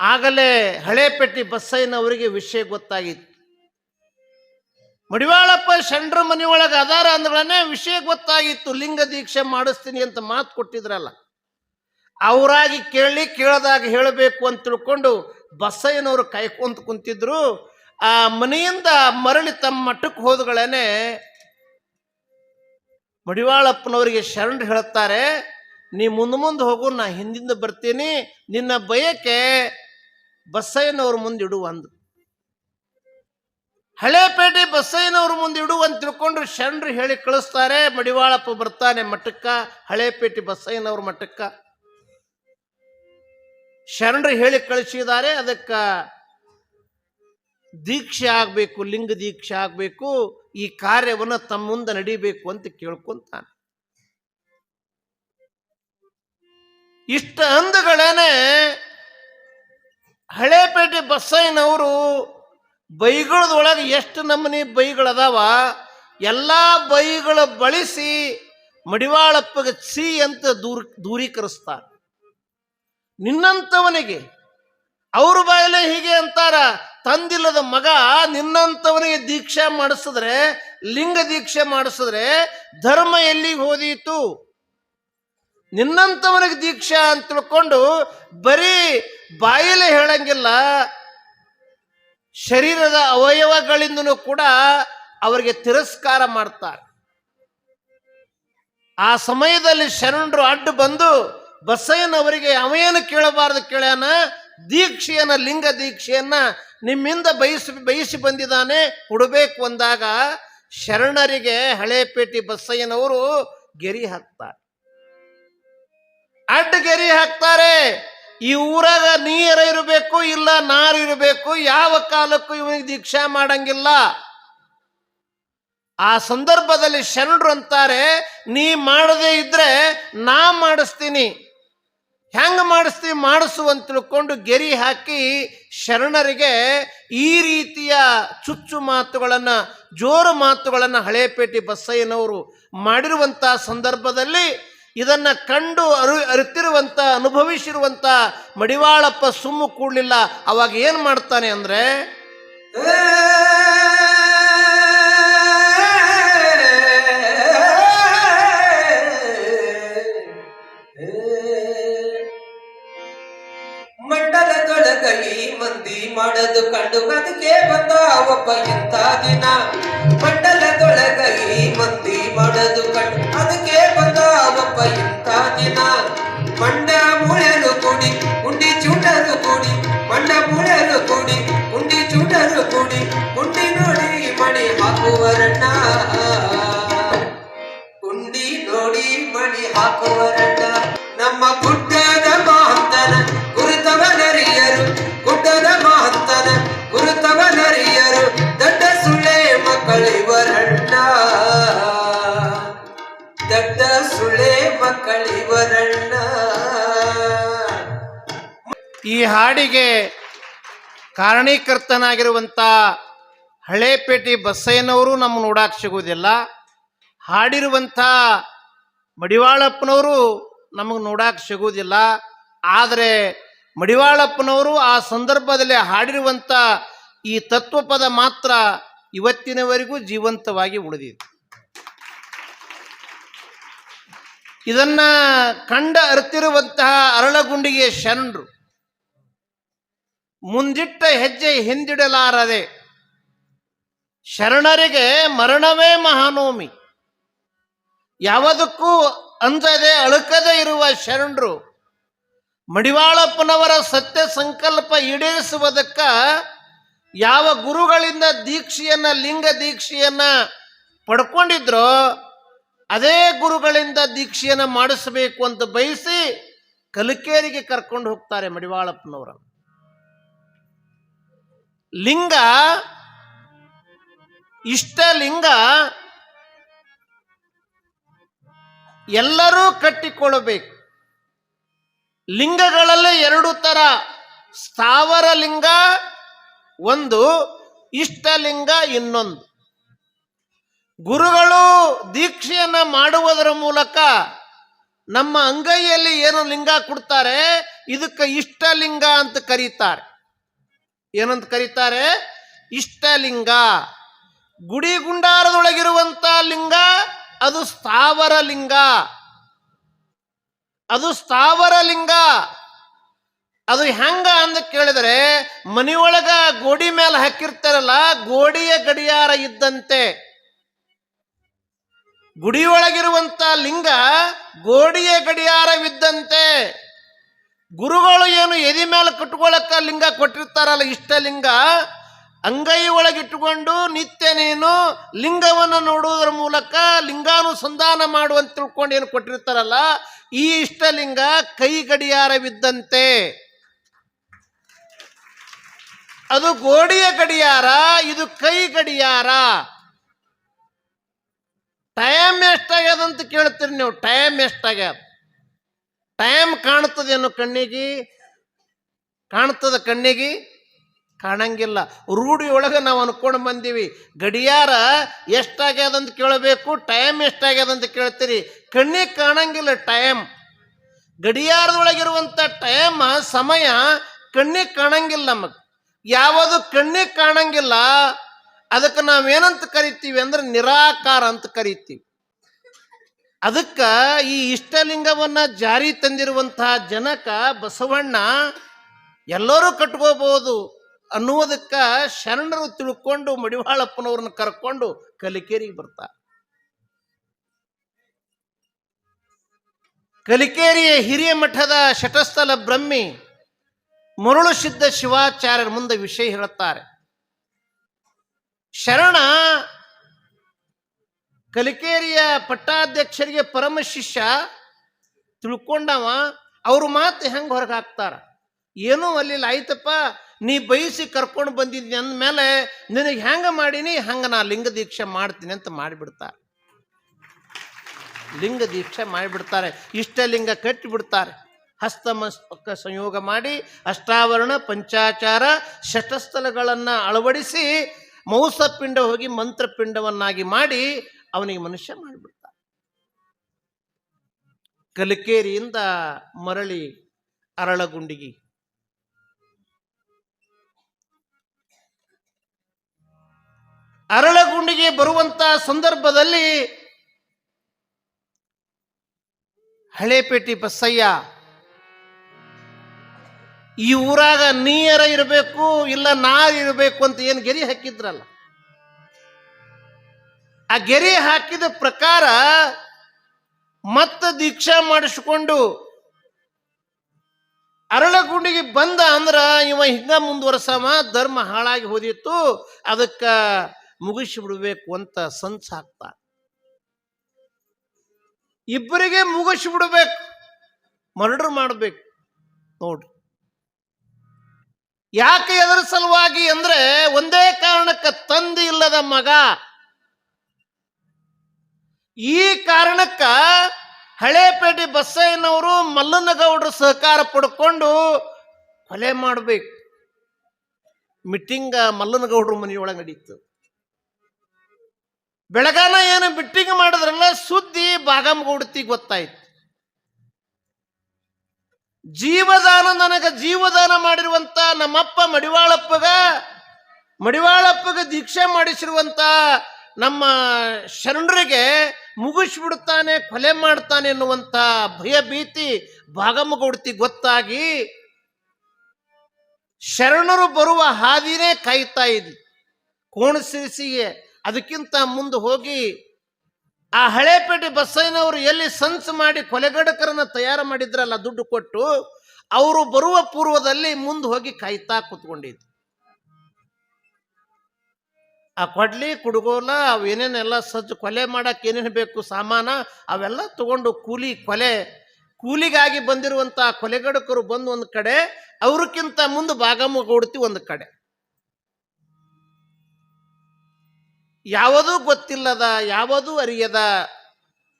ಆಗಲೇ ಹಳೇಪೇಟೆ ಬಸಯ್ಯನವರಿಗೆ ವಿಷಯ ಗೊತ್ತಾಗಿತ್ತು. ಮಡಿವಾಳಪ್ಪ ಶಂಡ್ರ ಮನೆಯೊಳಗೆ ಅದಾರ ಅಂದ್ಗಳನ್ನೇ ವಿಷಯ ಗೊತ್ತಾಗಿತ್ತು. ಲಿಂಗ ದೀಕ್ಷೆ ಮಾಡಿಸ್ತೀನಿ ಅಂತ ಮಾತು ಕೊಟ್ಟಿದ್ರಲ್ಲ, ಅವರಾಗಿ ಕೇಳದಾಗ ಹೇಳಬೇಕು ಅಂತ ತಿಳ್ಕೊಂಡು ಬಸಯ್ಯನವರು ಕಾಯ್ಕೊಂತ ಕುಂತಿದ್ರು. ಆ ಮನೆಯಿಂದ ಮರಳಿ ತಮ್ಮ ಮಠಕ್ಕೆ ಹೋದಗಳೇನೆ ಮಡಿವಾಳಪ್ಪನವರಿಗೆ ಶರಣರು ಹೇಳ್ತಾರೆ, ನೀ ಮುಂದೆ ಹೋಗು, ನಾ ಹಿಂದಿಂದ ಬರ್ತೀನಿ, ನಿನ್ನ ಬಯಕೆ ಬಸಯ್ಯನವ್ರ ಮುಂದೆ ಇಡು ಅಂದು. ಹಳೇಪೇಟೆ ಬಸಯ್ಯನವ್ರ ಮುಂದೆ ಇಡು ಅಂತ ತಿಳ್ಕೊಂಡು ಶರಣರು ಹೇಳಿ ಕಳಿಸ್ತಾರೆ. ಮಡಿವಾಳಪ್ಪ ಬರ್ತಾನೆ ಮಠಕ್ಕ, ಹಳೇಪೇಟೆ ಬಸಯ್ಯನವ್ರ ಮಠಕ್ಕ. ಶರಣರು ಹೇಳಿ ಕಳಿಸಿದ್ದಾರೆ, ಅದಕ್ಕೆ ದೀಕ್ಷೆ ಆಗಬೇಕು, ಲಿಂಗ ದೀಕ್ಷೆ ಆಗಬೇಕು, ಈ ಕಾರ್ಯವನ್ನು ತಮ್ಮ ಮುಂದೆ ನಡಿಬೇಕು ಅಂತ ಕೇಳ್ಕೊಂತಾನೆ. ಇಷ್ಟ ಅಂದಗಳೇನೆ ಹಳೇಪೇಟೆ ಬಸಯ್ಯನವರು ಬೈಗಳದೊಳಗೆ ಎಷ್ಟು ನಮೂನಿ ಬೈಗಳದಾವ, ಎಲ್ಲ ಬೈಗಳು ಬಳಸಿ ಮಡಿವಾಳಪ್ಪಗೆ ಸಿ ಅಂತ ದೂರೀಕರಿಸ್ತಾರೆ. ನಿನ್ನಂಥವನಿಗೆ ಅವ್ರ ಬಾಯಲ್ಲೇ ಹೀಗೆ ಅಂತಾರ, ತಂದಿಲ್ಲದ ಮಗ ನಿನ್ನಂಥವನಿಗೆ ದೀಕ್ಷೆ ಮಾಡಿಸಿದ್ರೆ, ಲಿಂಗ ದೀಕ್ಷೆ ಮಾಡಿಸಿದ್ರೆ ಧರ್ಮ ಎಲ್ಲಿಗೆ ಹೋದೀತು? ನಿನ್ನಂಥವನಿಗೆ ದೀಕ್ಷಾ ಅಂತ ತಿಳ್ಕೊಂಡು ಬರೀ ಬಾಯಿಲೆ ಹೇಳಂಗಿಲ್ಲ, ಶರೀರದ ಅವಯವಗಳಿಂದನೂ ಕೂಡ ಅವರಿಗೆ ತಿರಸ್ಕಾರ ಮಾಡ್ತಾರೆ. ಆ ಸಮಯದಲ್ಲಿ ಶರಣರು ಅಡ್ಡು ಬಂದು ಬಸಯ್ಯನವರಿಗೆ ಅವೇನು ಕೇಳಬಾರದು ಕೇಳ್ಯಾನ, ದೀಕ್ಷೆಯನ್ನ, ಲಿಂಗ ದೀಕ್ಷೆಯನ್ನ ನಿಮ್ಮಿಂದ ಬಯಸಿ ಬಂದಿದ್ದಾನೆ, ಕೊಡಬೇಕು ಅಂದಾಗ ಶರಣರಿಗೆ ಹಳೇಪೇಟೆ ಬಸಯ್ಯನವರು ಗೆರಿ ಹಾಕ್ತಾರೆ, ಅಡ್ಡ ಗೆರಿ ಹಾಕ್ತಾರೆ. ಈ ಊರಾಗ ನೀರ ಇರಬೇಕು, ಇಲ್ಲ ನಾರು ಇರಬೇಕು, ಯಾವ ಕಾಲಕ್ಕೂ ಇವನಿಗೆ ದೀಕ್ಷಾ ಮಾಡಂಗಿಲ್ಲ. ಆ ಸಂದರ್ಭದಲ್ಲಿ ಶರಣರು ಅಂತಾರೆ, ನೀ ಮಾಡದೇ ಇದ್ರೆ ನಾ ಮಾಡಿಸ್ತೀನಿ, ಹೆಂಗ ಮಾಡಿಸ್ತೀವಿ ಮಾಡಿಸು ಅಂತ ತಿಳ್ಕೊಂಡು ಗೆರಿ ಹಾಕಿ ಶರಣರಿಗೆ ಈ ರೀತಿಯ ಚುಚ್ಚು ಮಾತುಗಳನ್ನು, ಜೋರು ಮಾತುಗಳನ್ನು ಹಳೇಪೇಟೆ ಬಸಯ್ಯನವರು ಮಾಡಿರುವಂಥ ಸಂದರ್ಭದಲ್ಲಿ ಇದನ್ನ ಕಂಡು ಅರಿತಿರುವಂತ, ಅನುಭವಿಸಿರುವಂತ ಮಡಿವಾಳಪ್ಪ ಸುಮ್ಮ ಕೂಡಲಿಲ್ಲ. ಅವಾಗ ಏನ್ ಮಾಡ್ತಾನೆ ಅಂದ್ರೆ, ಮಂಡಲದೊಳಗ ಈ ಮಂದಿ ಮಾಡೋದು ಕಂಡು ಅದಕ್ಕೆ ಬಂದ ಒಬ್ಬ ಎಂತ ದಿನ. ಮಂಡಲದೊಳಗ ಈ ಮಂದಿ ಮಾಡೋದು ಕಂಡು ಅದಕ್ಕೆ ಬಂದ ಒಬ್ಬ ಎಂತ ದಿನ. ಮಂಡ ಮೂಳೆರು ಕೂಡಿ ಉಂಡಿ ಚೂಟರು ಕೂಡಿ, ಮಂಡ ಮೂಳೆರು ಕೂಡಿ ಉಂಡಿ ಚೂಟರು ಕೂಡಿ, ಉಂಡಿ ನೋಡಿ ಮಣಿ ಹಾಕುವರಣ್ಣ, ಉಂಡಿ ನೋಡಿ ಮಣಿ ಹಾಕುವರಣ್ಣ. ನಮ್ಮ ಗುಡ್ಡದ ಮಹಂತನ ಗುರುತವನರಿಯರು, ಗುಡ್ಡದ ಮಹಂತನ ಗುರುತವನರಿಯರು, ದೊಡ್ಡ ಸುಳ್ಳೆ ಮಕ್ಕಳಿವರಣ್ಣ, ದೊಡ್ಡ ಸುಳ್ಳೆ ಮಕ್ಕಳಿವರಣ್ಣ. ಈ ಹಾಡಿಗೆ ಕಾರಣೀಕರ್ತನಾಗಿರುವಂಥ ಹಳೇಪೇಟೆ ಬಸಯ್ಯನವರು ನಮ್ಮ ನೋಡಾಕ್ ಸಿಗುವುದಿಲ್ಲ, ಹಾಡಿರುವಂಥ ಮಡಿವಾಳಪ್ಪನವರು ನಮಗೆ ನೋಡಾಕ್ ಸಿಗುವುದಿಲ್ಲ. ಆದರೆ ಮಡಿವಾಳಪ್ಪನವರು ಆ ಸಂದರ್ಭದಲ್ಲಿ ಹಾಡಿರುವಂಥ ಈ ತತ್ವಪದ ಮಾತ್ರ ಇವತ್ತಿನವರೆಗೂ ಜೀವಂತವಾಗಿ ಉಳಿದಿದೆ. ಇದನ್ನ ಕಂಡ ಅರಿತಿರುವಂತಹ ಅರಳಗುಂಡಿಗೆ ಶರಣರು ಮುಂದಿಟ್ಟ ಹೆಜ್ಜೆ ಹಿಂದಿಡಲಾರದೆ, ಶರಣರಿಗೆ ಮರಣವೇ ಮಹಾನೋಮಿ, ಯಾವುದಕ್ಕೂ ಅಂಜದೆ ಅಳುಕದೆ ಇರುವ ಶರಣರು ಮಡಿವಾಳಪ್ಪನವರ ಸತ್ಯ ಸಂಕಲ್ಪ ಈಡೇರಿಸುವುದಕ್ಕ ಯಾವ ಗುರುಗಳಿಂದ ದೀಕ್ಷೆಯನ್ನ, ಲಿಂಗ ದೀಕ್ಷೆಯನ್ನ ಪಡ್ಕೊಂಡಿದ್ರೋ ಅದೇ ಗುರುಗಳಿಂದ ದೀಕ್ಷೆಯನ್ನ ಮಾಡಿಸಬೇಕು ಅಂತ ಬಯಸಿ ಕಲಿಕೇರಿಗೆ ಕರ್ಕೊಂಡು ಹೋಗ್ತಾರೆ ಮಡಿವಾಳಪ್ಪನವರ. ಲಿಂಗ, ಇಷ್ಟಲಿಂಗ ಎಲ್ಲರೂ ಕಟ್ಟಿಕೊಳ್ಳಬೇಕು. ಲಿಂಗಗಳಲ್ಲೇ ಎರಡು ತರ, ಸ್ಥಾವರ ಲಿಂಗ ಒಂದು, ಇಷ್ಟಲಿಂಗ ಇನ್ನೊಂದು. ಗುರುಗಳು ದೀಕ್ಷೆಯನ್ನ ಮಾಡುವುದರ ಮೂಲಕ ನಮ್ಮ ಅಂಗೈಯಲ್ಲಿ ಏನು ಲಿಂಗ ಕೊಡ್ತಾರೆ ಇದಕ್ಕೆ ಇಷ್ಟಲಿಂಗ ಅಂತ ಕರೀತಾರೆ. ಏನಂತ ಕರೀತಾರೆ? ಇಷ್ಟಲಿಂಗ. ಗುಡಿ ಗುಂಡಾರದೊಳಗಿರುವಂತ ಲಿಂಗ ಅದು ಸ್ಥಾವರ ಲಿಂಗ. ಅದು ಸ್ಥಾವರ ಲಿಂಗ. ಅದು ಹೆಂಗ ಅಂತ ಕೇಳಿದರೆ ಮನೆಯೊಳಗ ಗೋಡಿ ಮೇಲೆ ಹಾಕಿರ್ತಾರಲ್ಲ, ಗೋಡಿಯ ಗಡಿಯಾರ ಇದ್ದಂತೆ. ಗುಡಿಯೊಳಗಿರುವಂತ ಲಿಂಗ ಗೋಡಿಯ ಗಡಿಯಾರವಿದ್ದಂತೆ. ಗುರುಗಳು ಏನು ಎದಿ ಮೇಲೆ ಕಟ್ಕೊಳ್ಳಕ್ಕ ಲಿಂಗ ಕೊಟ್ಟಿರ್ತಾರಲ್ಲ, ಇಷ್ಟಲಿಂಗ, ಅಂಗೈ ಒಳಗಿಟ್ಟುಕೊಂಡು ನಿತ್ಯ ನೀನು ಲಿಂಗವನ್ನು ನೋಡುವುದರ ಮೂಲಕ ಲಿಂಗಾನುಸಂಧಾನ ಮಾಡುವಂತ ತಿಳ್ಕೊಂಡು ಏನು ಕೊಟ್ಟಿರ್ತಾರಲ್ಲ, ಈ ಇಷ್ಟಲಿಂಗ ಕೈ ಗಡಿಯಾರವಿದ್ದಂತೆ. ಅದು ಗೋಡಿಯ ಗಡಿಯಾರ, ಇದು ಕೈ ಗಡಿಯಾರ. ಟೈಮ್ ಎಷ್ಟಾಗ್ಯದಂತ ಕೇಳ್ತೀರಿ ನೀವು. ಟೈಮ್ ಎಷ್ಟಾಗ್ಯದ? ಟೈಮ್ ಕಾಣ್ತದೇನು ಕಣ್ಣಿಗೆ? ಕಾಣ್ತದ ಕಣ್ಣಿಗೆ? ಕಾಣಂಗಿಲ್ಲ. ರೂಢಿಯೊಳಗೆ ನಾವು ಅನ್ಕೊಂಡು ಬಂದೀವಿ, ಗಡಿಯಾರ ಎಷ್ಟಾಗ್ಯದಂತ ಕೇಳಬೇಕು, ಟೈಮ್ ಎಷ್ಟಾಗ್ಯದಂತ ಕೇಳ್ತೀರಿ. ಕಣ್ಣಿಗೆ ಕಾಣಂಗಿಲ್ಲ ಟೈಮ್. ಗಡಿಯಾರದೊಳಗಿರುವಂಥ ಟೈಮ್, ಸಮಯ ಕಣ್ಣಿಗೆ ಕಾಣಂಗಿಲ್ಲ. ನಮಗೆ ಯಾವುದು ಕಣ್ಣಿಗೆ ಕಾಣಂಗಿಲ್ಲ ಅದಕ್ಕೆ ನಾವೇನಂತ ಕರಿತೀವಿ ಅಂದ್ರೆ ನಿರಾಕಾರ ಅಂತ ಕರಿತೀವಿ. ಅದಕ್ಕೆ ಈ ಇಷ್ಟಲಿಂಗವನ್ನ ಜಾರಿ ತಂದಿರುವಂತಹ ಜನಕ ಬಸವಣ್ಣ ಎಲ್ಲರೂ ಕಟ್ಕೋಬಹುದು ಅನ್ನುವುದಕ್ಕ ಶರಣರು ತಿಳ್ಕೊಂಡು ಮಡಿವಾಳಪ್ಪನವ್ರನ್ನ ಕರ್ಕೊಂಡು ಕಲಿಕೇರಿಗೆ ಬರ್ತಾರೆ. ಕಲಿಕೇರಿಯ ಹಿರಿಯ ಮಠದ ಶಟಸ್ಥಲ ಬ್ರಹ್ಮಿ ಮರುಳು ಸಿದ್ಧ ಶಿವಾಚಾರ್ಯರ ಮುಂದೆ ವಿಷಯ ಹೇಳುತ್ತಾರೆ. ಶರಣ ಕಲಿಕೇರಿಯ ಪಟ್ಟಾಧ್ಯಕ್ಷರಿಗೆ ಪರಮ ಶಿಷ್ಯ ತಿಳ್ಕೊಂಡವ. ಅವ್ರ ಮಾತು ಹೆಂಗೆ ಹೊರಗೆ ಹಾಕ್ತಾರ? ಏನೂ ಅಲ್ಲಿಲ್ಲ, ಆಯ್ತಪ್ಪ ನೀ ಬಯಸಿ ಕರ್ಕೊಂಡು ಬಂದಿದ್ನಿ ಅಂದಮೇಲೆ ನಿನಗೆ ಹೆಂಗ ಮಾಡೀನಿ ಹಂಗೆ ನಾ ಲಿಂಗ ದೀಕ್ಷೆ ಮಾಡ್ತೀನಿ ಅಂತ ಮಾಡಿಬಿಡ್ತಾರೆ. ಲಿಂಗ ದೀಕ್ಷೆ ಮಾಡಿಬಿಡ್ತಾರೆ. ಇಷ್ಟಲಿಂಗ ಕಟ್ಟಿಬಿಡ್ತಾರೆ. ಹಸ್ತಮಸ್ತಕ ಸಂಯೋಗ ಮಾಡಿ ಅಷ್ಟಾವರಣ ಪಂಚಾಚಾರ ಶಟಸ್ಥಲಗಳನ್ನು ಅಳವಡಿಸಿ ಮೌಸಪಿಂಡ ಹೋಗಿ ಮಂತ್ರಪಿಂಡವನ್ನಾಗಿ ಮಾಡಿ ಅವನಿಗೆ ಮನುಷ್ಯ ಮಾಡಿಬಿಡ್ತಾರೆ. ಕಲಿಕೇರಿಯಿಂದ ಮರಳಿ ಅರಳಗುಂಡಿಗೆ. ಅರಳಗುಂಡಿಗೆ ಬರುವಂತ ಸಂದರ್ಭದಲ್ಲಿ ಹಳೇಪೇಟೆ ಬಸಯ್ಯ ಈ ಊರಾಗ ನೀರ ಇರಬೇಕು ಇಲ್ಲ ನಾರ್ ಇರಬೇಕು ಅಂತ ಏನು ಗೆರೆ ಹಾಕಿದ್ರಲ್ಲ, ಆ ಗೆರೆ ಹಾಕಿದ ಪ್ರಕಾರ ಮತ್ತೆ ದೀಕ್ಷಾ ಮಾಡಿಸಿಕೊಂಡು ಅರಳಗುಂಡಿಗೆ ಬಂದ ಅಂದ್ರ ಇವ ಹಿಂಗ ಮುಂದುವರ್ಸವ, ಧರ್ಮ ಹಾಳಾಗಿ ಹೋದಿತ್ತು, ಅದಕ್ಕ ಮುಗಿಸಿ ಬಿಡ್ಬೇಕು ಅಂತ ಸಂಚ ಹಾಕ್ತ. ಇಬ್ಬರಿಗೆ ಮುಗಿಸಿ ಬಿಡ್ಬೇಕು, ಮರ್ಡರ್ ಮಾಡ್ಬೇಕು. ನೋಡ್ರಿ ಯಾಕೆ ಎದರ ಸಲುವಾಗಿ ಅಂದ್ರೆ ಒಂದೇ ಕಾರಣಕ್ಕೆ ತಂದೆ ಇಲ್ಲದ ಮಗ. ಈ ಕಾರಣಕ್ಕ ಹಳೇಪೇಟೆ ಬಸಯ್ಯನವರು ಮಲ್ಲನಗೌಡರು ಸಹಕಾರ ಪಡ್ಕೊಂಡು ಕೊಲೆ ಮಾಡಬೇಕು. ಮೀಟಿಂಗ್ ಮಲ್ಲನಗೌಡರು ಮನೆಯೊಳಗೆ ನಡೀತು. ಬೆಳಗಾನ ಏನು ಮೀಟಿಂಗ್ ಮಾಡಿದ್ರಲ್ಲ, ಸುದ್ದಿ ಬಾಗಮಗೌಡತಿ ಗೊತ್ತಾಯ್ತು. ಜೀವದಾನ, ನನಗೆ ಜೀವದಾನ ಮಾಡಿರುವಂತ ನಮ್ಮಪ್ಪ ಮಡಿವಾಳಪ್ಪಗ ದೀಕ್ಷೆ ಮಾಡಿಸಿರುವಂತ ನಮ್ಮ ಶರಣರಿಗೆ ಮುಗಿಸ್ಬಿಡ್ತಾನೆ, ಕೊಲೆ ಮಾಡ್ತಾನೆ ಎನ್ನುವಂತ ಭಯ ಭೀತಿ ಬಾಗಮಗೌಡತಿ ಗೊತ್ತಾಗಿ ಶರಣರು ಬರುವ ಹಾದಿನೇ ಕಾಯ್ತಾ ಇದ್ವಿ ಕೋಣಸಿರಿಸಿಗೆ. ಅದಕ್ಕಿಂತ ಮುಂದೆ ಹೋಗಿ ಆ ಹಳೇಪೇಟೆ ಬಸಯ್ಯನವರು ಎಲ್ಲಿ ಸಂಚ ಮಾಡಿ ಕೊಲೆಗಡಕರನ್ನ ತಯಾರು ಮಾಡಿದ್ರಲ್ಲ ದುಡ್ಡು ಕೊಟ್ಟು, ಅವರು ಬರುವ ಪೂರ್ವದಲ್ಲಿ ಮುಂದೆ ಹೋಗಿ ಕಾಯ್ತಾ ಕೂತ್ಕೊಂಡಿದ್ರು. ಆ ಕೊಡ್ಲಿ ಕುಡುಗೋಲ ಅವೇನೇನೆಲ್ಲ ಸಜ್ಜು ಕೊಲೆ ಮಾಡಕ್ಕೆ ಏನೇನು ಬೇಕು ಸಾಮಾನ ಅವೆಲ್ಲ ತಗೊಂಡು ಕೂಲಿಗಾಗಿ ಬಂದಿರುವಂತ ಕೊಲೆಗಡಕರು ಬಂದು ಒಂದು ಕಡೆ, ಅವ್ರಕ್ಕಿಂತ ಮುಂದೆ ಬಾಗಮಗೌಡತಿ ಒಂದು ಕಡೆ. ಯಾವುದೂ ಗೊತ್ತಿಲ್ಲದ, ಯಾವುದೂ ಅರಿಯದ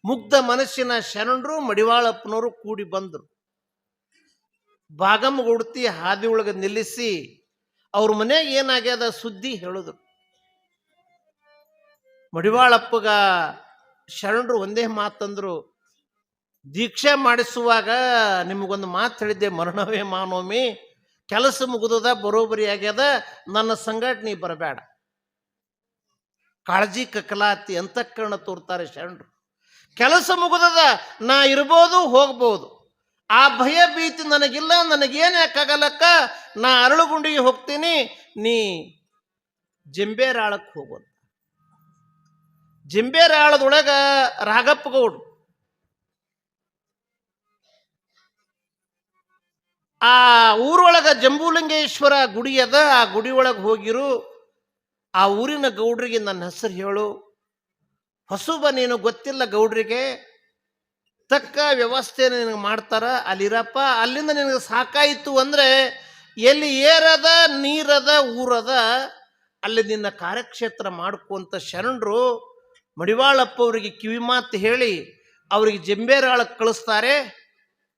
ಮುಗ್ಧ ಮನಸ್ಸಿನ ಶರಣರು ಮಡಿವಾಳಪ್ಪನವರು ಕೂಡಿ ಬಂದರು. ಬಾಗಮಗೌಡತಿ ಹಾದಿ ಒಳಗೆ ನಿಲ್ಲಿಸಿ ಅವ್ರ ಮನೆಗೆ ಏನಾಗ್ಯದ ಸುದ್ದಿ ಹೇಳಿದ್ರು. ಮಡಿವಾಳಪ್ಪಗ ಶರಣರು ಒಂದೇ ಮಾತಂದ್ರು, ದೀಕ್ಷೆ ಮಾಡಿಸುವಾಗ ನಿಮಗೊಂದು ಮಾತು ಹೇಳಿದ್ದೆ, ಮರಣವೇ ಮಾನೋಮಿ, ಕೆಲಸ ಮುಗಿದದ, ಬರೋಬ್ಬರಿ ಆಗ್ಯದ, ನನ್ನ ಸಂಗಟ ನೀ ಬರಬೇಡ. ಕಾಳಜಿ ಕಕ್ಕಲಾತಿ ಅಂತಃಕರಣ ತೋರ್ತಾರೆ ಶರಣರು. ಕೆಲಸ ಮುಗಿದದ, ನಾ ಇರ್ಬೋದು ಹೋಗ್ಬೋದು, ಆ ಭಯ ಭೀತಿ ನನಗಿಲ್ಲ, ನನಗೇನು ಯಾಕಾಗಲಕ್ಕ, ನಾ ಅರಳುಗುಂಡಿಗೆ ಹೋಗ್ತೀನಿ, ನೀ ಜಂಬೇರಾಳಕ್ಕೆ ಹೋಗೋದು. ಜಂಬೇರಾಳದೊಳಗ ರಾಗಪ್ಪ ಗೌಡ್ರು ಆ ಊರೊಳಗ ಜಂಬೂಲಿಂಗೇಶ್ವರ ಗುಡಿ ಅದ, ಆ ಗುಡಿ ಒಳಗೆ ಹೋಗಿರು. ಆ ಊರಿನ ಗೌಡ್ರಿಗೆ ನನ್ನ ಹೆಸರು ಹೇಳು, ಹೊಸುಬ ನೀನು ಗೊತ್ತಿಲ್ಲ ಗೌಡ್ರಿಗೆ, ತಕ್ಕ ವ್ಯವಸ್ಥೆ ನಿನಗೆ ಮಾಡ್ತಾರ, ಅಲ್ಲಿರಪ್ಪ. ಅಲ್ಲಿಂದ ನಿನಗೆ ಸಾಕಾಯಿತು ಅಂದರೆ ಎಲ್ಲಿ ಏರದ ನೀರದ ಊರದ ಅಲ್ಲಿ ನಿನ್ನ ಕಾರ್ಯಕ್ಷೇತ್ರ ಮಾಡ್ಕೊಂತ ಶರಣರು ಮಡಿವಾಳಪ್ಪ ಅವರಿಗೆ ಕಿವಿ ಮಾತು ಹೇಳಿ ಅವರಿಗೆ ಜಂಬೇರಾಳಕ್ಕೆ ಕಳಿಸ್ತಾರೆ.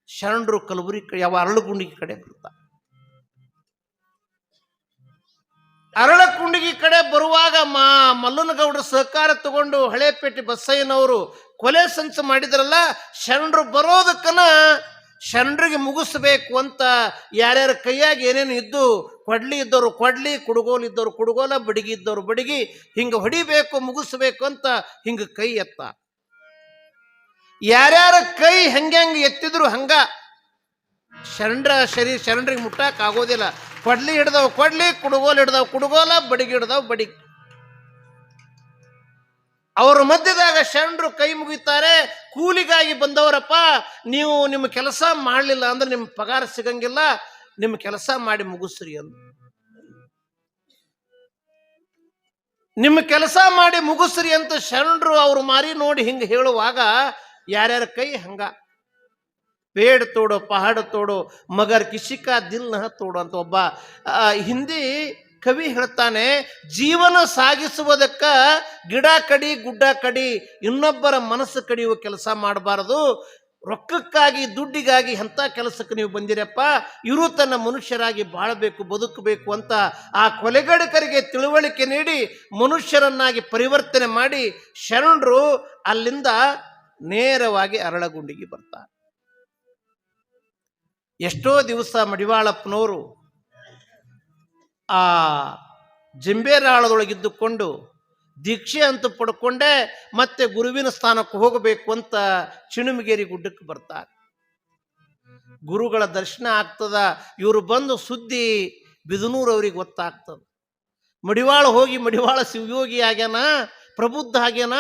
ಶರಣರು ಕಲಬುರಗಿ ಯಾವ ಅರಳುಗುಂಡಿಗೆ ಕಡೆ ಬರ್ತಾರೆ. ಅರಳಕುಂಡಿಗೆ ಕಡೆ ಬರುವಾಗ ಮಲ್ಲನಗೌಡರ ಸಹಕಾರ ತಗೊಂಡು ಹಳೇಪೇಟೆ ಬಸಯ್ಯನವರು ಕೊಲೆ ಸಂಚು ಮಾಡಿದ್ರಲ್ಲ, ಶರಣರು ಬರೋದಕ್ಕನ ಶರಣರಿಗೆ ಮುಗಿಸ್ಬೇಕು ಅಂತ ಯಾರ್ಯಾರ ಕೈಯಾಗಿ ಏನೇನು ಇದ್ದು, ಕೊಡ್ಲಿ ಇದ್ದವರು ಕೊಡ್ಲಿ, ಕುಡುಗೋಲು ಇದ್ದವರು ಕುಡುಗೋಲ, ಬಡಿಗಿ ಇದ್ದವರು ಬಡಿಗಿ, ಹಿಂಗೆ ಹೊಡಿಬೇಕು ಮುಗಿಸ್ಬೇಕು ಅಂತ ಹಿಂಗೆ ಕೈ ಎತ್ತ. ಯಾರ್ಯಾರ ಕೈ ಹೆಂಗೆ ಎತ್ತಿದ್ರು ಹಂಗ ಶರಣರಿಗೆ ಮುಟ್ಟಕ್ ಆಗೋದಿಲ್ಲ. ಕೊಡ್ಲಿ ಹಿಡ್ದವ್ ಕೊಡ್ಲಿ, ಕುಡುಗೋಲು ಹಿಡ್ದವ್ ಕುಡುಗೋಲ, ಬಡಿಗಿ ಹಿಡ್ದವ್ ಬಡಿಗಿ. ಅವ್ರ ಮಧ್ಯದಾಗ ಶರಣರು ಕೈ ಮುಗಿತಾರೆ. ಕೂಲಿಗಾಗಿ ಬಂದವರಪ್ಪ, ನೀವು ನಿಮ್ಮ ಕೆಲಸ ಮಾಡಲಿಲ್ಲ ಅಂದ್ರೆ ನಿಮ್ಮ ಪಗಾರ ಸಿಗಂಗಿಲ್ಲ, ನಿಮ್ಮ ಕೆಲಸ ಮಾಡಿ ಮುಗಿಸ್ರಿ ಅಂದ್ರು. ನಿಮ್ಮ ಕೆಲಸ ಮಾಡಿ ಮುಗಿಸ್ರಿ ಅಂತ ಶರಣರು ಅವ್ರ ಮಾರಿ ನೋಡಿ ಹಿಂಗೆ ಹೇಳುವಾಗ ಯಾರ್ಯಾರ ಕೈ ಹಂಗ. ಪೇಡ ತೋಡೋ ಪಹಾಡ ತೋಡೋ ಮಗರ್ ಕಿಶಿಕಾ ದಿಲ್ ನಹ ತೋಡೋ ಅಂತ ಒಬ್ಬ ಹಿಂದಿ ಕವಿ ಹೇಳ್ತಾನೆ. ಜೀವನ ಸಾಗಿಸುವುದಕ್ಕ ಗಿಡ ಕಡಿ ಗುಡ್ಡ ಕಡಿ, ಇನ್ನೊಬ್ಬರ ಮನಸ್ಸು ಕಡಿಯುವ ಕೆಲಸ ಮಾಡಬಾರದು. ರೊಕ್ಕಕ್ಕಾಗಿ ದುಡ್ಡಿಗಾಗಿ ಎಂಥ ಕೆಲಸಕ್ಕೆ ನೀವು ಬಂದಿರಪ್ಪ, ಇವರು ತನ್ನ ಮನುಷ್ಯರಾಗಿ ಬಾಳಬೇಕು ಬದುಕಬೇಕು ಅಂತ ಆ ಕೊಲೆಗಡಕರಿಗೆ ತಿಳುವಳಿಕೆ ನೀಡಿ ಮನುಷ್ಯರನ್ನಾಗಿ ಪರಿವರ್ತನೆ ಮಾಡಿ ಶರಣರು ಅಲ್ಲಿಂದ ನೇರವಾಗಿ ಅರಳಗುಂಡಿಗೆ ಬರ್ತಾರೆ. ಎಷ್ಟೋ ದಿವಸ ಮಡಿವಾಳಪ್ಪನವರು ಆ ಜಂಬೇರಾಳದೊಳಗಿದ್ದುಕೊಂಡು ದೀಕ್ಷೆ ಅಂತ ಪಡ್ಕೊಂಡೆ ಮತ್ತೆ ಗುರುವಿನ ಸ್ಥಾನಕ್ಕೆ ಹೋಗಬೇಕು ಅಂತ ಚಿಣುಮಗೇರಿ ಗುಡ್ಡಕ್ಕೆ ಬರ್ತಾರೆ. ಗುರುಗಳ ದರ್ಶನ ಆಗ್ತದ. ಇವರು ಬಂದು ಸುದ್ದಿ ಬಿದನೂರವ್ರಿಗೆ ಗೊತ್ತಾಗ್ತದ. ಮಡಿವಾಳ ಹೋಗಿ ಮಡಿವಾಳ ಶಿವಯೋಗಿ ಆಗ್ಯಾನ, ಪ್ರಬುದ್ಧ ಆಗ್ಯಾನ,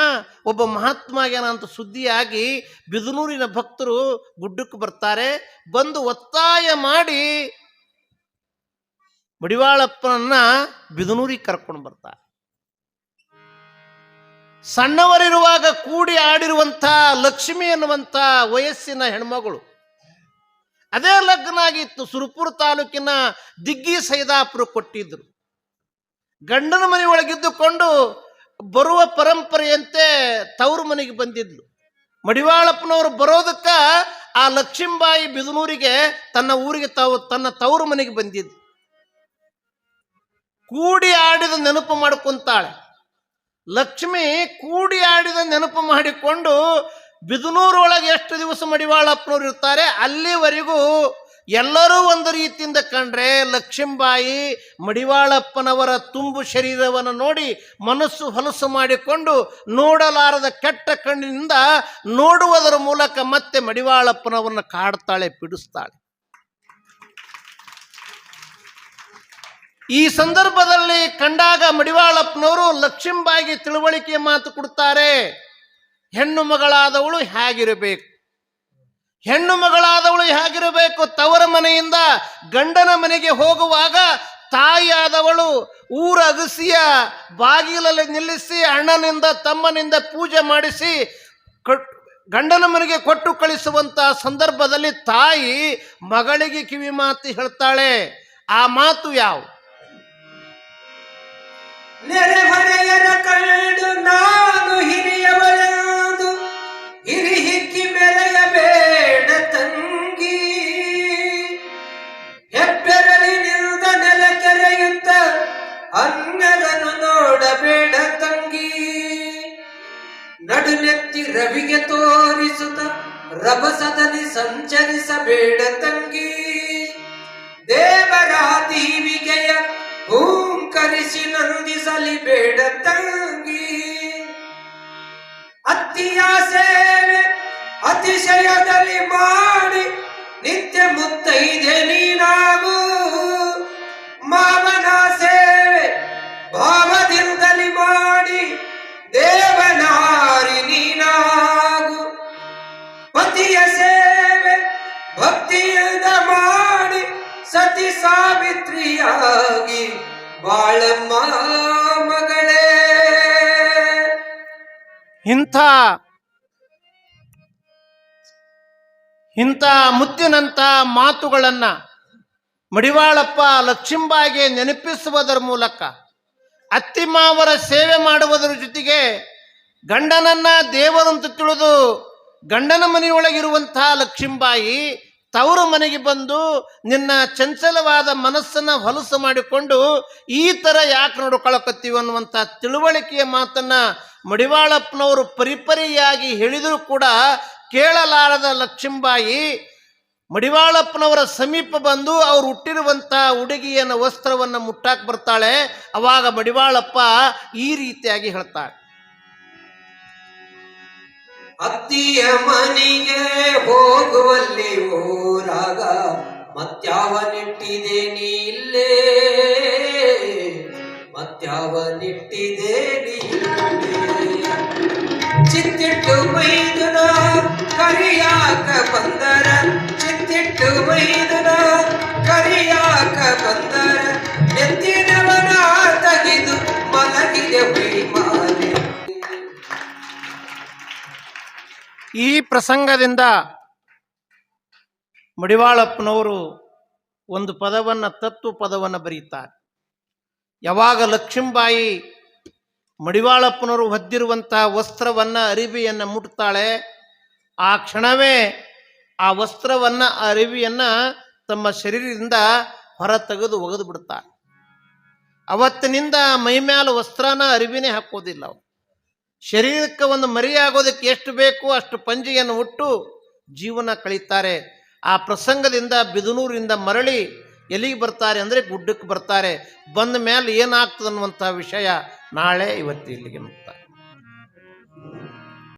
ಒಬ್ಬ ಮಹಾತ್ಮ ಆಗ್ಯಾನ ಅಂತ ಸುದ್ದಿಯಾಗಿ ಬಿದನೂರಿನ ಭಕ್ತರು ಗುಡ್ಡಕ್ಕೆ ಬರ್ತಾರೆ. ಬಂದು ಒತ್ತಾಯ ಮಾಡಿ ಮಡಿವಾಳಪ್ಪನನ್ನ ಬಿದನೂರಿಗೆ ಕರ್ಕೊಂಡು ಬರ್ತಾರೆ. ಸಣ್ಣವರಿರುವಾಗ ಕೂಡಿ ಆಡಿರುವಂಥ ಲಕ್ಷ್ಮಿ ಎನ್ನುವಂಥ ವಯಸ್ಸಿನ ಹೆಣ್ಮಗಳು. ಅದೇ ಲಗ್ನ ಆಗಿತ್ತು. ಸುರಪುರ ತಾಲೂಕಿನ ದಿಗ್ಗಿ ಸೈದಾಪುರ ಕೊಟ್ಟಿದ್ರು. ಗಂಡನ ಮನೆ ಒಳಗಿದ್ದುಕೊಂಡು ಬರುವ ಪರಂಪರೆಯಂತೆ ತವರು ಮನೆಗೆ ಬಂದಿದ್ಲು. ಮಡಿವಾಳಪ್ಪನವರು ಬರೋದಕ್ಕ ಆ ಲಕ್ಷ್ಮೀಬಾಯಿ ಬಿದನೂರಿಗೆ ತನ್ನ ಊರಿಗೆ ತನ್ನ ತವರು ಮನೆಗೆ ಬಂದಿದ್ಲು. ಕೂಡಿ ಆಡಿದ ನೆನಪು ಮಾಡಿಕೊಂತಾಳೆ ಲಕ್ಷ್ಮಿ. ಕೂಡಿ ಆಡಿದ ನೆನಪು ಮಾಡಿಕೊಂಡು ಬಿದನೂರೊಳಗೆ ಎಷ್ಟು ದಿವಸ ಮಡಿವಾಳಪ್ಪನವ್ರು ಇರ್ತಾರೆ ಅಲ್ಲಿವರೆಗೂ ಎಲ್ಲರೂ ಒಂದು ರೀತಿಯಿಂದ ಕಂಡ್ರೆ ಲಕ್ಷ್ಮೀಬಾಯಿ ಮಡಿವಾಳಪ್ಪನವರ ತುಂಬು ಶರೀರವನ್ನು ನೋಡಿ ಮನಸ್ಸು ಹೊಲಸು ಮಾಡಿಕೊಂಡು ನೋಡಲಾರದ ಕೆಟ್ಟ ಕಣ್ಣಿನಿಂದ ನೋಡುವುದರ ಮೂಲಕ ಮತ್ತೆ ಮಡಿವಾಳಪ್ಪನವರನ್ನು ಕಾಡ್ತಾಳೆ, ಪೀಡಿಸ್ತಾಳೆ. ಈ ಸಂದರ್ಭದಲ್ಲಿ ಕಂಡಾಗ ಮಡಿವಾಳಪ್ಪನವರು ಲಕ್ಷ್ಮೀಬಾಯಿಗೆ ತಿಳುವಳಿಕೆಯ ಮಾತು ಕೊಡ್ತಾರೆ. ಹೆಣ್ಣು ಮಗಳಾದವಳು ಹೇಗಿರಬೇಕು, ಹೆಣ್ಣು ಮಗಳಾದವಳು ಹೇಗಿರಬೇಕು, ತವರ ಮನೆಯಿಂದ ಗಂಡನ ಮನೆಗೆ ಹೋಗುವಾಗ ತಾಯಿಯಾದವಳು ಊರ ಅಗಸಿಯ ಬಾಗಿಲಲ್ಲಿ ನಿಲ್ಲಿಸಿ ಅಣ್ಣನಿಂದ ತಮ್ಮನಿಂದ ಪೂಜೆ ಮಾಡಿಸಿ ಗಂಡನ ಮನೆಗೆ ಕೊಟ್ಟು ಕಳಿಸುವಂತ ಸಂದರ್ಭದಲ್ಲಿ ತಾಯಿ ಮಗಳಿಗೆ ಕಿವಿ ಮಾತು ಹೇಳ್ತಾಳೆ. ಆ ಮಾತು ಯಾವ? ನೆರೆಹೊರೆಯರ ಕಂಡು ನಾನು ಹಿರಿಯವಳೆಂದು ಹಿರಿ ಹಿಕ್ಕಿ ಮೆರೆಯಬೇಡ ತಂಗಿ, ಹೆಬ್ಬೆರಳಿನಿಂದ ನೆಲ ಕೆರೆಯುತ್ತ ಅನ್ಯರನ್ನು ನೋಡಬೇಡ ತಂಗಿ, ನಡುನೆತ್ತಿ ರವಿಗೆ ತೋರಿಸುತ್ತ ರಭಸದಲ್ಲಿ ಸಂಚರಿಸಬೇಡ ತಂಗಿ, ದೇವರ ದೀವಿಗೆಯ ಹೂಂಕರಿಸಿ ನಂದಿಸಲಿ ಬೇಡ ತಂಗಿ. ಅತ್ತಿಯ ಸೇವೆ ಅತಿಶಯದಲ್ಲಿ ಮಾಡಿ ನಿತ್ಯ ಮುತ್ತೈದೆ ನೀನಾಗು, ಮಾವನ ಸೇವೆ ಭಾವದಿಂದಲಿ ಮಾಡಿ ದೇವನಾರಿ ನೀನಾಗು. ಪತಿಯ ಸೇವೆ ಭಕ್ತಿಯಿಂದ ಮಾಡಿ ಸತಿ ಸಾವಿತ್ರಿಯಾಗಿ ಬಾಳಮ್ಮ ಮಗಳೇ. ಇಂಥ ಮುತ್ತಿನಂಥ ಮಾತುಗಳನ್ನ ಮಡಿವಾಳಪ್ಪ ಲಕ್ಷ್ಮೀಬಾಯಿಗೆ ನೆನಪಿಸುವುದರ ಮೂಲಕ ಅತ್ತಿಮಾವರ ಸೇವೆ ಮಾಡುವುದರ ಜೊತೆಗೆ ಗಂಡನನ್ನ ದೇವರಂತ ತಿಳಿದು ಗಂಡನ ಮನೆಯೊಳಗಿರುವಂತಹ ಲಕ್ಷ್ಮೀಬಾಯಿ ತವರು ಮನೆಗೆ ಬಂದು ನಿನ್ನ ಚಂಚಲವಾದ ಮನಸ್ಸನ್ನ ಹೊಲಸು ಮಾಡಿಕೊಂಡು ಈ ಥರ ಯಾಕೆ ನೋಡ್ಕೊಳಕತ್ತೀವಿ ಅನ್ನುವಂಥ ತಿಳುವಳಿಕೆಯ ಮಾತನ್ನ ಮಡಿವಾಳಪ್ಪನವರು ಪರಿಪರಿಯಾಗಿ ಹೇಳಿದರೂ ಕೂಡ ಕೇಳಲಾರದ ಲಕ್ಷ್ಮೀಬಾಯಿ ಮಡಿವಾಳಪ್ಪನವರ ಸಮೀಪ ಬಂದು ಅವ್ರು ಹುಟ್ಟಿರುವಂಥ ಹುಡುಗಿಯನ್ನ ವಸ್ತ್ರವನ್ನು ಮುಟ್ಟಾಕ್ ಬರ್ತಾಳೆ. ಅವಾಗ ಮಡಿವಾಳಪ್ಪ ಈ ರೀತಿಯಾಗಿ ಹೇಳ್ತಾಳೆ, ಅತ್ತಿಯ ಮನೆಗೆ ಹೋಗುವಲ್ಲಿ ಊರಾಗ ಮತ್ಯಾವನಿಟ್ಟಿದೆ ನೀ ಇಲ್ಲೇ, ಮತ್ಯಾವನಿಟ್ಟಿದೆ ನೀ ಚಿತ್ತಿಟ್ಟು ಮೈದುನ ಕರಿಯಾಕ ಬಂದರ, ಚಿತ್ತಿಟ್ಟು ಮೈದುನ ಕರಿಯಾಕ ಬಂದರ, ಎತ್ತಿನವನ ತೆಗೆದು ಮಲಗಿದೆ ಮೈಮಾನೆ. ಈ ಪ್ರಸಂಗದಿಂದ ಮಡಿವಾಳಪ್ಪನವರು ಒಂದು ಪದವನ್ನು ತತ್ವ ಪದವನ್ನು ಬರೀತಾರೆ. ಯಾವಾಗ ಲಕ್ಷ್ಮೀಬಾಯಿ ಮಡಿವಾಳಪ್ಪನವರು ಹೊದ್ದಿರುವಂತಹ ವಸ್ತ್ರವನ್ನು ಅರಿವಿಯನ್ನು ಮುಟ್ತಾಳೆ, ಆ ಕ್ಷಣವೇ ಆ ವಸ್ತ್ರವನ್ನು ಅರಿವಿಯನ್ನು ತಮ್ಮ ಶರೀರದಿಂದ ಹೊರ ತೆಗೆದು ಒಗೆದು ಬಿಡ್ತಾರೆ. ಅವತ್ತಿನಿಂದ ಮೈಮ್ಯಾಲ ವಸ್ತ್ರನ ಅರಿವಿನೇ ಹಾಕೋದಿಲ್ಲ. ಅವರು ಶರೀರಕ್ಕೆ ಒಂದು ಮರಿಯಾಗೋದಕ್ಕೆ ಎಷ್ಟು ಬೇಕು ಅಷ್ಟು ಪಂಜಿಯನ್ನು ಉಟ್ಟು ಜೀವನ ಕಳೀತಾರೆ. ಆ ಪ್ರಸಂಗದಿಂದ ಬಿದನೂರಿಂದ ಮರಳಿ ಎಲ್ಲಿಗೆ ಬರ್ತಾರೆ ಅಂದರೆ ಗುಡ್ಡಕ್ಕೆ ಬರ್ತಾರೆ. ಬಂದ ಮೇಲೆ ಏನಾಗ್ತದೆ ಅನ್ನುವಂಥ ವಿಷಯ ನಾಳೆ ಇವತ್ತು ಇಲ್ಲಿಗೆ ಮುಕ್ತಾಯ.